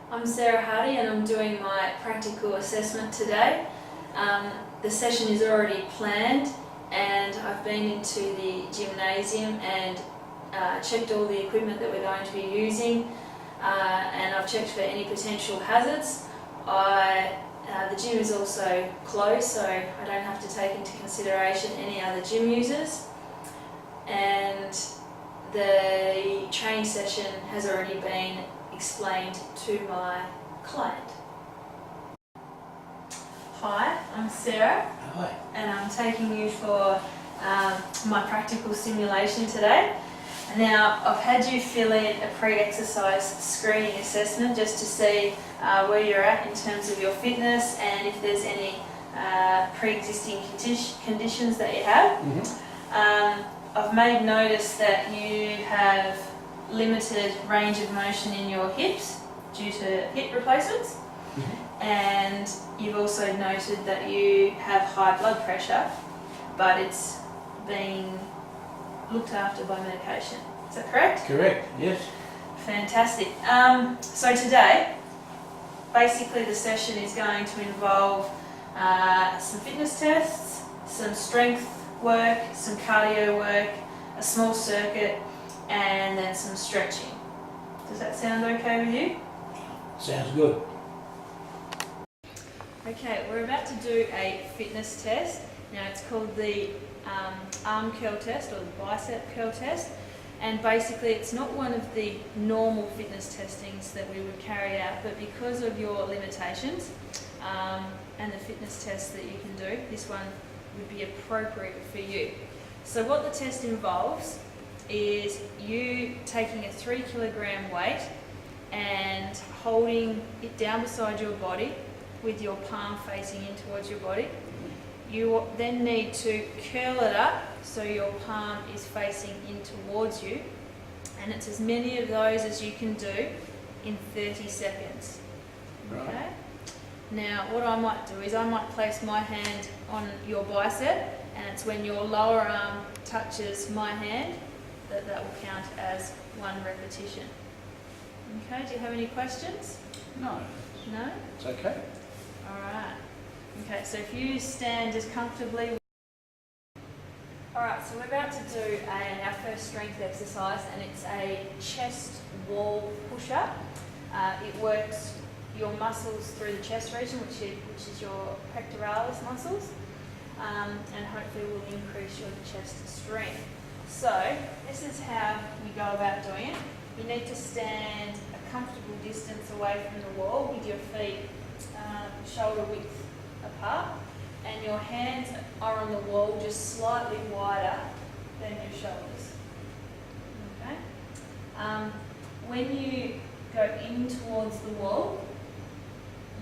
I'm Sarah Hardy and I'm doing my practical assessment today. The session is already planned and I've been into the gymnasium and checked all the equipment that we're going to be using and I've checked for any potential hazards. The gym is also closed, so I don't have to take into consideration any other gym users, and the training session has already been explained to my client. Hi, I'm Sarah. Hi. And I'm taking you for my practical simulation today. Now, I've had you fill in a pre-exercise screening assessment just to see where you're at in terms of your fitness and if there's any pre-existing conditions that you have. I've made notice that you have limited range of motion in your hips due to hip replacements, and you've also noted that you have high blood pressure, but it's being looked after by medication. Is that correct? Correct, yes. Fantastic. So today, basically the session is going to involve some fitness tests, some strength work, some cardio work, a small circuit, and then some stretching. Does that sound okay with you? Sounds good. Okay, we're about to do a fitness test. Now it's called the arm curl test or the bicep curl test, and basically it's not one of the normal fitness testings that we would carry out, but because of your limitations and the fitness tests that you can do, this one would be appropriate for you. So what the test involves is you taking a 3 kilogram weight and holding it down beside your body with your palm facing in towards your body. You then need to curl it up so your palm is facing in towards you, and it's as many of those as you can do in 30 seconds. Right. Okay? Now what I might do is I might place my hand on your bicep, and it's when your lower arm touches my hand that will count as one repetition. Okay, do you have any questions? No. No? It's okay. Alright. Okay, so if you stand just comfortably. Alright, so we're about to do our first strength exercise, and it's a chest wall push-up. It works your muscles through the chest region, which is your pectoralis muscles, and hopefully will increase your chest strength. So this is how you go about doing it. You need to stand a comfortable distance away from the wall with your feet shoulder width apart, and your hands are on the wall just slightly wider than your shoulders. Okay. When you go in towards the wall,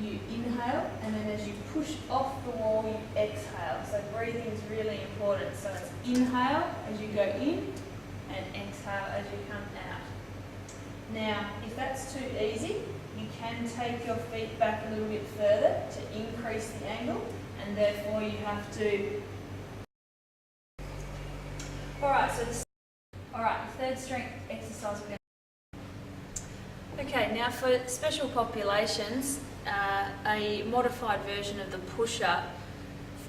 you inhale, and then as you push off the wall, you exhale. So breathing is really important. So it's inhale as you go in and exhale as you come out. Now, if that's too easy, you can take your feet back a little bit further to increase the angle, and therefore you have to. Alright, so the third strength exercise we're going to. Okay, now for special populations, a modified version of the push-up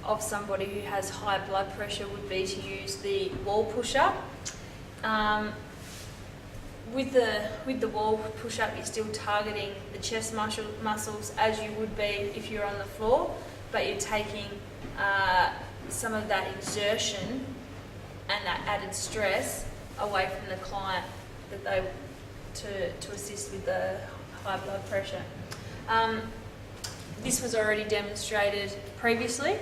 of somebody who has high blood pressure would be to use the wall push-up. With the wall push-up, you're still targeting the chest muscles as you would be if you're on the floor, but you're taking some of that exertion and that added stress away from the client to assist with the high blood pressure. This was already demonstrated previously.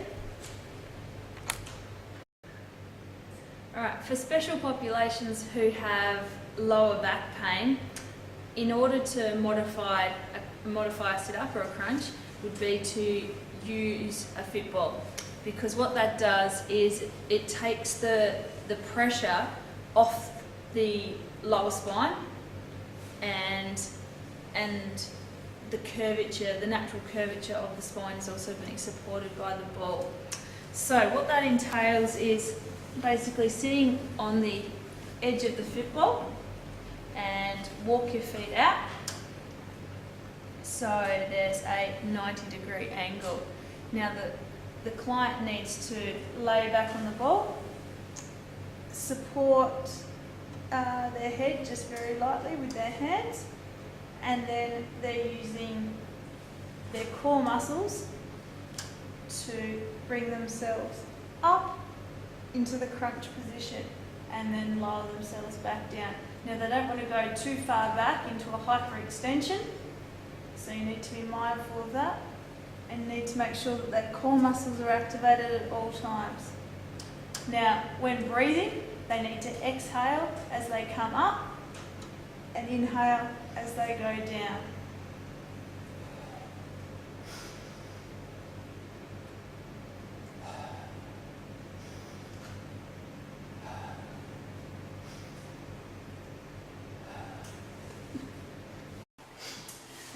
Alright, for special populations who have lower back pain, in order to modify a sit-up or a crunch would be to use a fit ball, because what that does is it takes the pressure off the lower spine and the curvature, the natural curvature of the spine is also being supported by the ball. So what that entails is basically sitting on the edge of the football and walk your feet out So there's a 90-degree angle. Now the client needs to lay back on the ball, support their head just very lightly with their hands, and then they're using their core muscles to bring themselves up into the crunch position and then lower themselves back down. Now they don't want to go too far back into a hyperextension, so you need to be mindful of that and you need to make sure that their core muscles are activated at all times. Now when breathing, they need to exhale as they come up and inhale as they go down.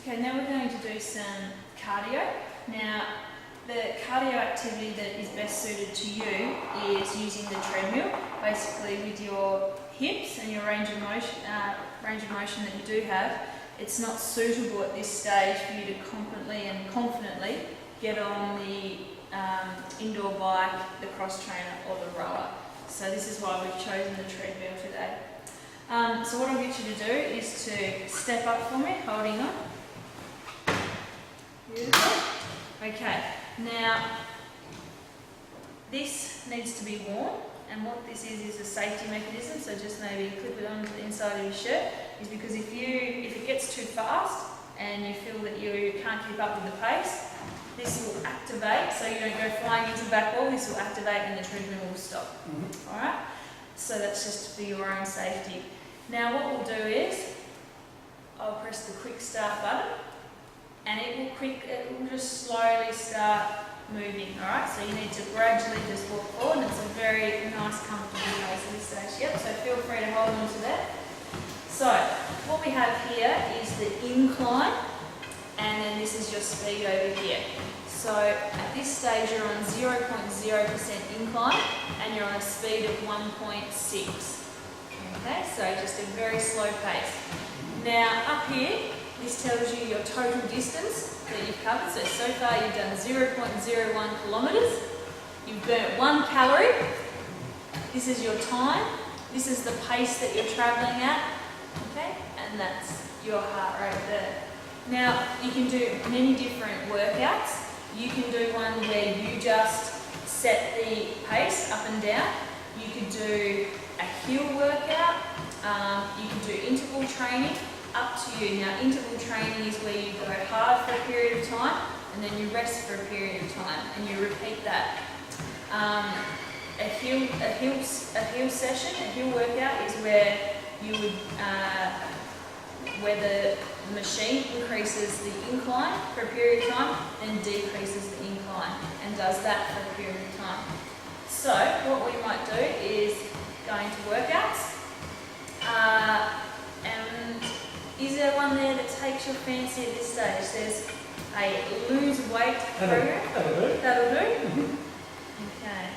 Okay, now we're going to do some cardio. Now, the cardio activity that is best suited to you is using the treadmill, basically with your hips and your range of motion that you do have. It's not suitable at this stage for you to competently and confidently get on the indoor bike, the cross trainer or the rower. So this is why we've chosen the treadmill today. So what I'll get you to do is to step up for me, holding on. Beautiful. Okay, now this needs to be worn, and what this is a safety mechanism, so just maybe clip it onto the inside of your shirt, is because if it gets too fast and you feel that you can't keep up with the pace, this will activate, so you don't go flying into the back wall, this will activate and the treadmill will stop. Alright, so that's just for your own safety. Now what we'll do is, I'll press the quick start button, and it will just slowly start moving, alright? So you need to gradually just walk forward, and it's a very nice, comfortable pace at this stage. Yep, so feel free to hold on to that. So, what we have here is the incline, and then this is your speed over here. So, at this stage you're on 0.0% incline, and you're on a speed of 1.6. Okay, so just a very slow pace. Now, up here, this tells you your total distance that you've covered. So far you've done 0.01 kilometres. You've burnt 1 calorie. This is your time. This is the pace that you're travelling at. Okay, and that's your heart rate there. Now, you can do many different workouts. You can do one where you just set the pace up and down. You could do a hill workout. You can do interval training. Up to you. Now, interval training is where you go hard for a period of time and then you rest for a period of time and you repeat that. A hill session, a hill workout is where you would where the machine increases the incline for a period of time and decreases the incline and does that for a period of time. So what we might do is go into workouts. And is there one there that takes your fancy at this stage? There's a lose weight program. That'll do. That'll do? Okay.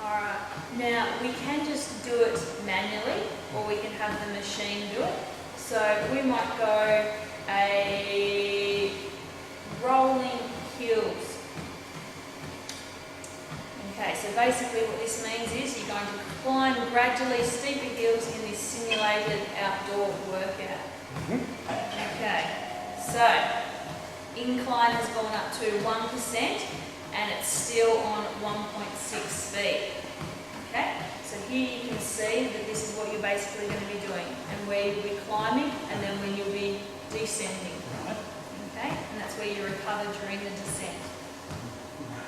Alright, now we can just do it manually or we can have the machine do it. So we might go a rolling hills. Okay, so basically what this means is you're going to climb gradually steeper hills in this simulated outdoor workout. Okay, so incline has gone up to 1% and it's still on 1.6 speed. Okay, so here you can see that this is what you're basically going to be doing and where you'll be climbing and then when you'll be descending. Okay, and that's where you recover during the descent.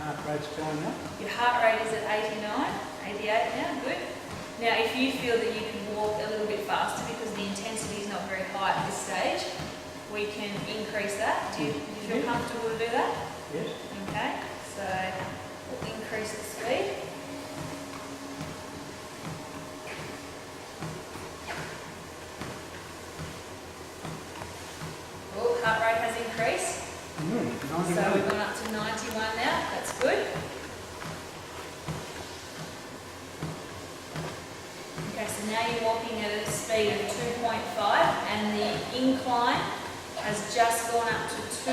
Heart rate's going up. Your heart rate is at 89, 88 now, good. Now if you feel that you can walk a little bit faster because the intensity is not very high at this stage, we can increase that. Do you feel comfortable to do that? Yes. Okay, so we'll increase the speed. Oh, heart rate has increased. So we've gone up to 91 now, that's good. Okay, so now you're walking at a speed of 2.5 and the incline has just gone up to 2%.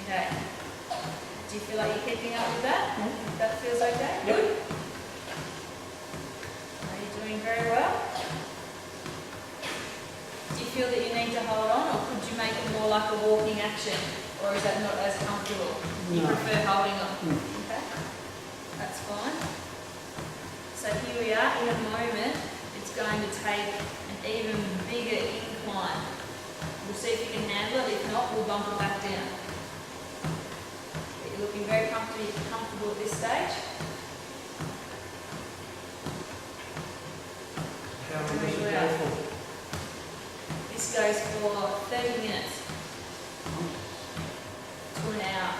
Okay. Do you feel like you're keeping up with that? That feels okay? Yep. Good. Are you doing very well? Do you feel that you need to hold on, or could you make it more like a walking action? Or is that not as comfortable? You No. prefer holding on? Okay. That's fine. So here we are. In a moment, it's going to take an even bigger incline. We'll see if you can handle it. If not, we'll bump it back down. But you're looking very comfortable at this stage. How long does it go for? This goes for 30 minutes to an hour.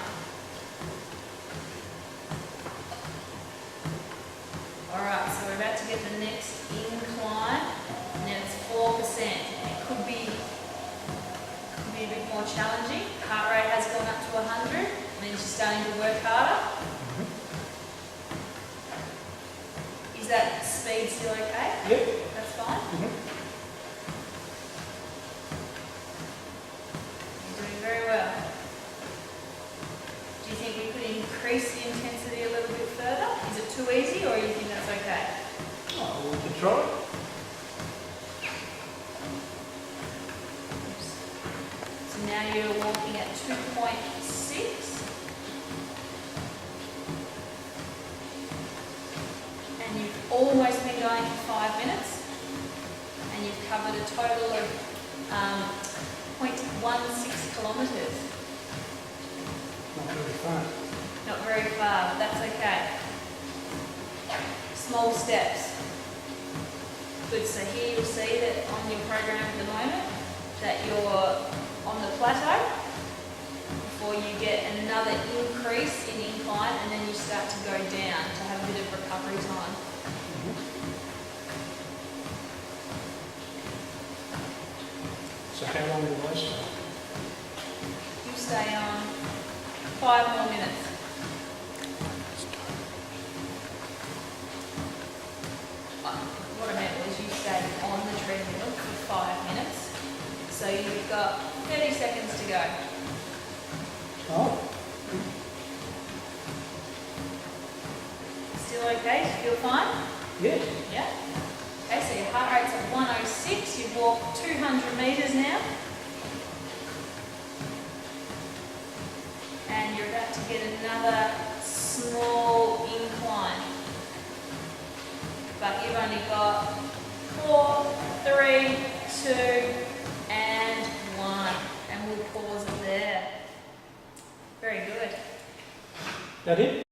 Alright, so we're about to get the next incline. Now it's 4%. It could be a bit more challenging. Heart rate has gone up to 100. Means you're starting to work harder. Is that speed still okay? Yep. That's fine. You're doing very well. Do you think we could increase the intensity a little bit further? Is it too easy, or you think that's okay? Oh, we can try. So now you're walking at 2.6. And you've almost been going for 5 minutes. And you've covered a total of 0.16 kilometres. Not very far. Not very far, but that's okay. Small steps. Good, so here you'll see that on your program at the moment, that you're on the plateau before you get another increase in incline, and then you start to go down to have a bit of recovery time. So how long will I stay? You stay on 5 more minutes. What I meant was you stayed on the treadmill for 5 minutes. So you've got 30 seconds to go. Oh, Still okay? You feel fine? yes. Yeah? Okay, so your heart rate's at 106. You've walked 200 metres now. And you're about to get another small incline. But you've only got 4, 3, 2, and 1. And we'll pause it there. Very good. That it?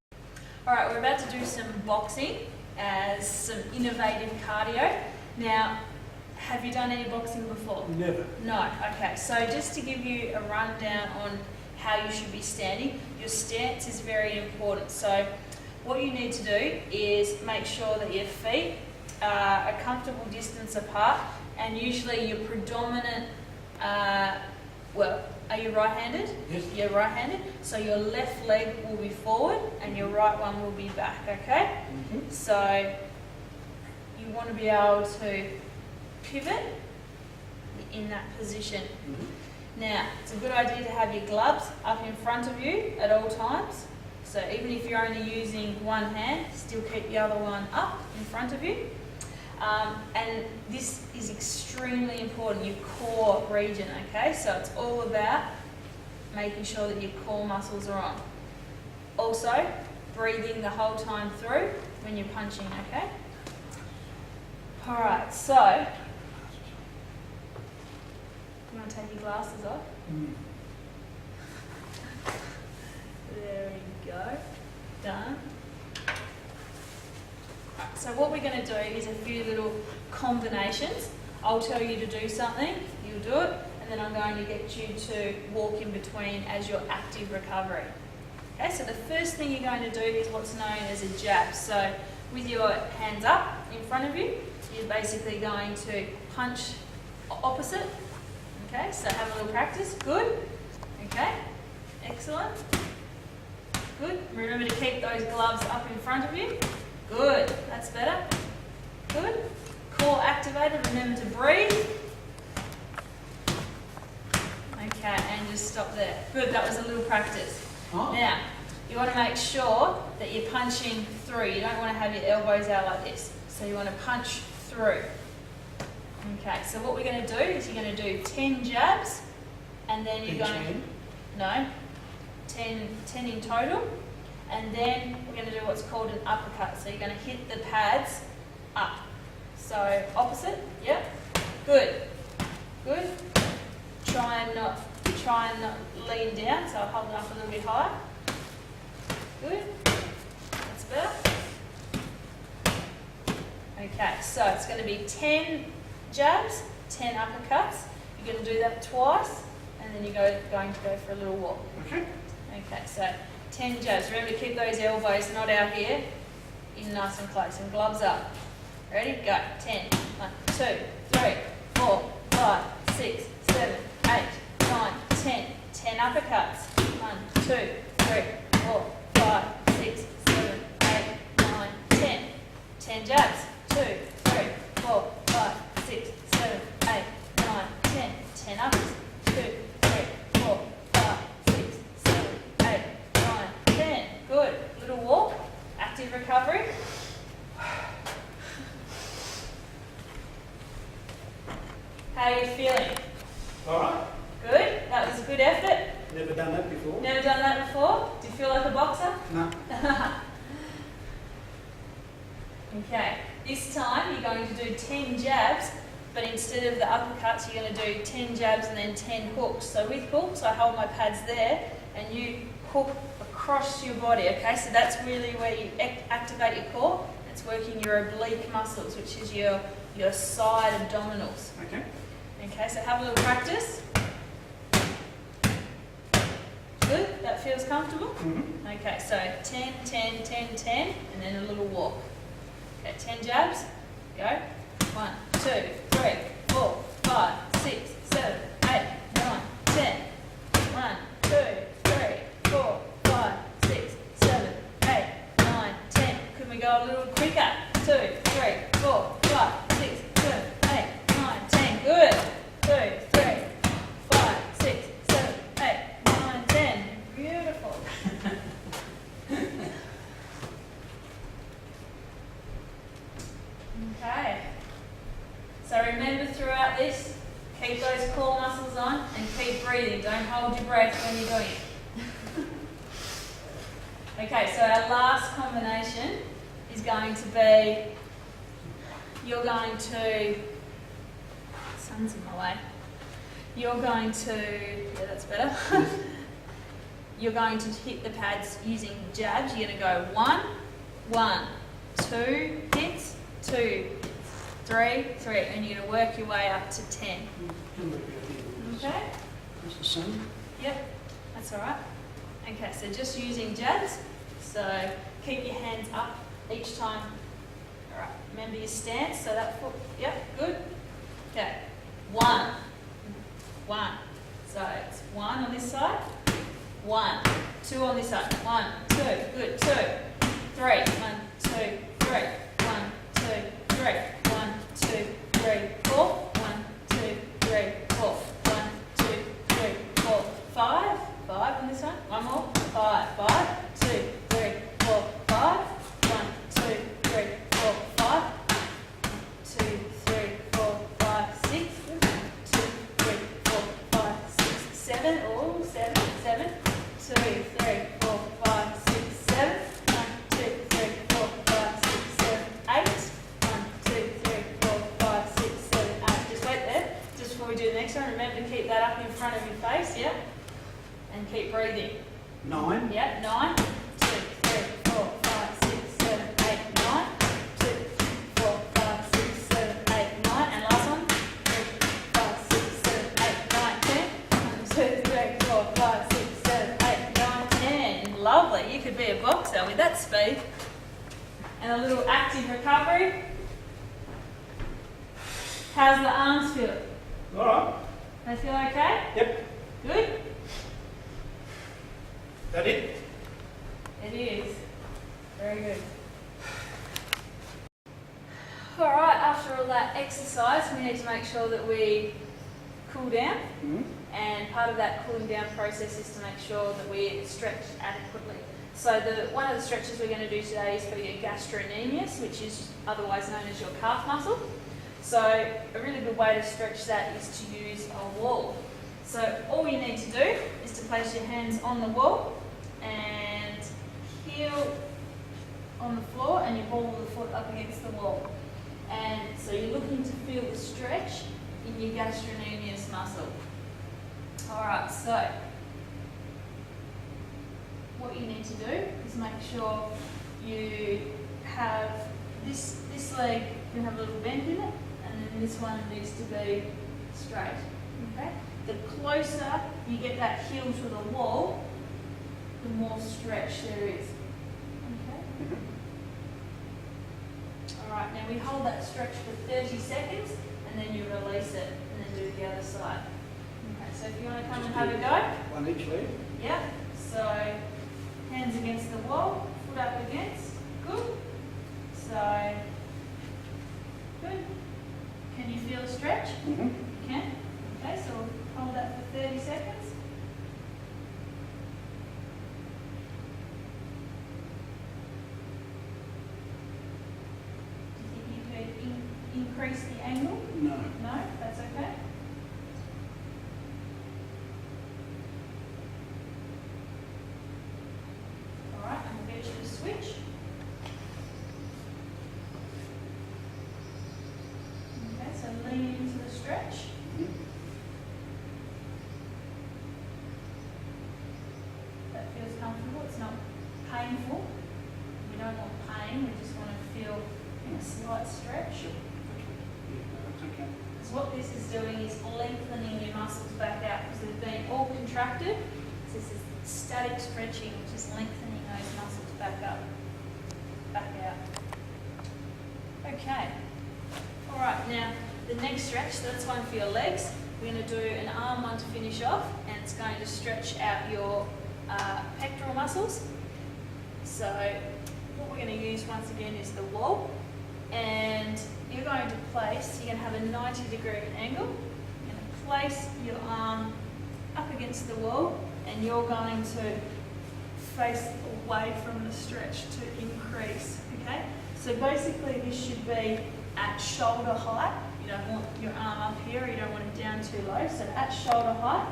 Alright, we're about to do some boxing as some innovative cardio. Now, have you done any boxing before? Never. No, okay. So just to give you a rundown on how you should be standing, your stance is very important. So what you need to do is make sure that your feet are a comfortable distance apart, and usually your predominant, are you right-handed? Yes. You're right-handed, so your left leg will be forward and your right one will be back, okay? So you want to be able to pivot in that position. Now, it's a good idea to have your gloves up in front of you at all times. So even if you're only using one hand, still keep the other one up in front of you. And this is extremely important, your core region, okay? So it's all about making sure that your core muscles are on. Also, breathing the whole time through when you're punching, okay? Alright, so, you want to take your glasses off? There we go. Done. So what we're going to do is a few little combinations. I'll tell you to do something, you'll do it, and then I'm going to get you to walk in between as your active recovery. Okay, so the first thing you're going to do is what's known as a jab. So with your hands up in front of you, you're basically going to punch opposite. Okay, so have a little practice. Good. Okay, excellent. Good. Remember to keep those gloves up in front of you. Good. That's better. good. Core activated, remember to breathe. Okay, and just stop there. Good, that was a little practice. Oh. Now, you want to make sure that you're punching through. You don't want to have your elbows out like this. So you want to punch through. Okay, so what we're going to do is you're going to do 10 jabs, and then you're going to... No, 10 in total. And then we're going to do what's called an uppercut. So you're going to hit the pads up. So opposite, yep. Good, good. Try and not lean down, so I'll hold it up a little bit higher. Good, that's better. Okay, so it's going to be 10 jabs, 10 uppercuts. You're going to do that twice, and then you're going to go for a little walk. Okay. Okay, so 10 jabs. Remember to keep those elbows not out here, in nice and close, and gloves up. Ready? Go. 10. 1, 2, 3, 4, 5, 6, 7, 8, 9, 10. 10 uppercuts. 1, 2, 3, 4, 5, 6, 7, 8, 9, 10. 10 jabs. 2, 3, 4, 5, 6, 7, 8, 9, 10. 10 uppers. 2, 3, 4, 5, 6, 7, 8, 9, 10. Good. Little walk. Active recovery. How are you feeling? All right. Good? That was a good effort. Never done that before. Never done that before? Do you feel like a boxer? No. Okay. This time you're going to do 10 jabs, but instead of the uppercuts, you're going to do 10 jabs and then 10 hooks. So with hooks, I hold my pads there, and you hook across your body, okay? So that's really where you activate your core. It's working your oblique muscles, which is your side abdominals. Okay. Okay, so have a little practice. Good, that feels comfortable? Mm-hmm. Okay, so 10, 10, 10, 10, and then a little walk. Okay, 10 jabs, go. 1, 2, 3, 4, 5, 6, 7, 8, 9, 10. 1, 2, 3, 4, 5, 6, 7, 8, 9, 10. Could we go a little quicker? 2, 3, 4, 5, 6, 7, 8, 9, 10. Good. 2, 3, 5, 6, 7, 8, 9, 10. Beautiful. Okay. So remember throughout this, keep those core muscles on and keep breathing. Don't hold your breath when you're doing it. Okay, so our last combination is going to be, you're going to, sun's in my way. You're going to, yeah, that's better. You're going to hit the pads using jabs. You're going to go 1, 1, 2 hits, 2, 3, 3, and you're going to work your way up to 10. Okay? There's the sun. Yep, that's all right. Okay, so just using jabs. So keep your hands up each time. All right, remember your stance. So that foot, yep, good. Okay, 1, 1. So it's 1 on this side, 1, 2 on this side, 1, 2, good, 2, 3, 1, 2, 3, 1, 2, 3, 1, 2, 3, 4, 1, 2, 3, 4, 1, 2, 3, 4, 5, 5 on this one, one more, 5, 5, 2, 3, 4, 5, 1, 2, 3, 4, 5, 2, 3, 4, 5, 6, 2, 3, 4, 5, 6, 7, oh, 7, 7, 2, 3, 4, 5, 6, 7, 1, 2, 3, 4, 5, 6, 7, 8, 1, 2, 3, 4, 5, 6, 7, 8. Just wait there, just before we do the next one, remember to keep that up in front of your face, yeah? And keep breathing. 9. Yeah, 9, 2, 3, 4, 5, 6, 7, 8, 9, 2, 4, 5, 6, 7, 8, 9, and last one, 3, 5, 6, 7, 8, 9, 10, 1, 2, 3, 4, 5, 6, 7, 8, 9, 10. Lovely, you could be a boxer with that speed. And a little active recovery. How's the arms feel? All right. They feel okay? Yep. Good? That it? It is. Very good. All right, after all that exercise, we need to make sure that we cool down. And part of that cooling down process is to make sure that we stretch adequately. So one of the stretches we're going to do today is for your gastrocnemius, which is otherwise known as your calf muscle. So a really good way to stretch that is to use a wall. So all you need to do is to place your hands on the wall and heel on the floor and you ball the foot up against the wall. And so you're looking to feel the stretch in your gastrocnemius muscle. Alright, so what you need to do is make sure you have this leg can have a little bend in it, and then this one needs to be straight. Okay? The closer you get that heel to the wall, the more stretch there is. Okay? Alright, now we hold that stretch for 30 seconds and then you release it and then do the other side. Okay, so if you want to come and have a go. One each leg. Yeah, so hands against the wall, foot up against. Good. So, good. Can you feel a stretch? You can. Okay, so we'll hold that for 30 seconds. Increase the angle? No. No, that's okay. Alright, and we'll get you to switch. Okay, so lean into the stretch. That feels comfortable, it's not painful. We don't want pain, we just want to feel a slight stretch. Okay. Because what this is doing is lengthening your muscles back out because they've been all contracted. So this is static stretching, which is lengthening those muscles back up, back out. Okay. All right, now the next stretch, so that's one for your legs. We're going to do an arm one to finish off, and it's going to stretch out your pectoral muscles. So what we're going to use once again is the wall. And you're going to place, you're going to have a 90-degree angle. You're going to place your arm up against the wall and you're going to face away from the stretch to increase, okay? So basically this should be at shoulder height. You don't want your arm up here, you don't want it down too low. So at shoulder height,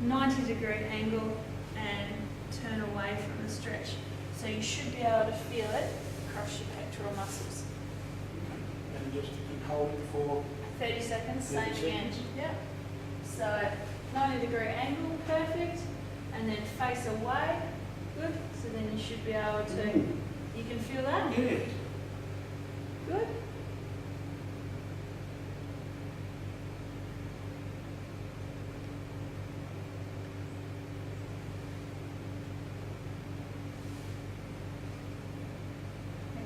90-degree angle and turn away from the stretch. So you should be able to feel it across your pectoral muscles. And just hold it for 30 seconds, 30 same again. seconds. Yeah. So 90-degree angle, perfect. And then face away. Good. So then you should be able to, you can feel that? Yeah. Good.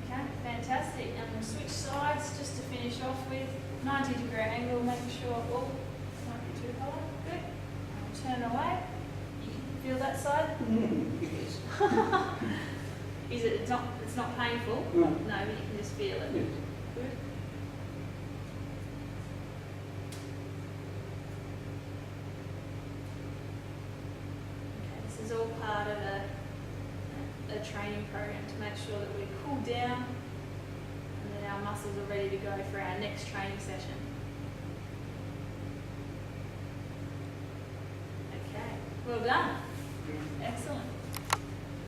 Okay, fantastic. And we'll switch sides just to finish off with 90-degree angle, making sure, oh, might be too high. Good. And we'll turn away. You can feel that side? Yes. Is it, it's not painful? No. No, but you can just feel it. Yes. Good. Okay, this is all part of a training program to make sure that we cool down and that our muscles are ready to go for our next training session. Okay, well done. Excellent.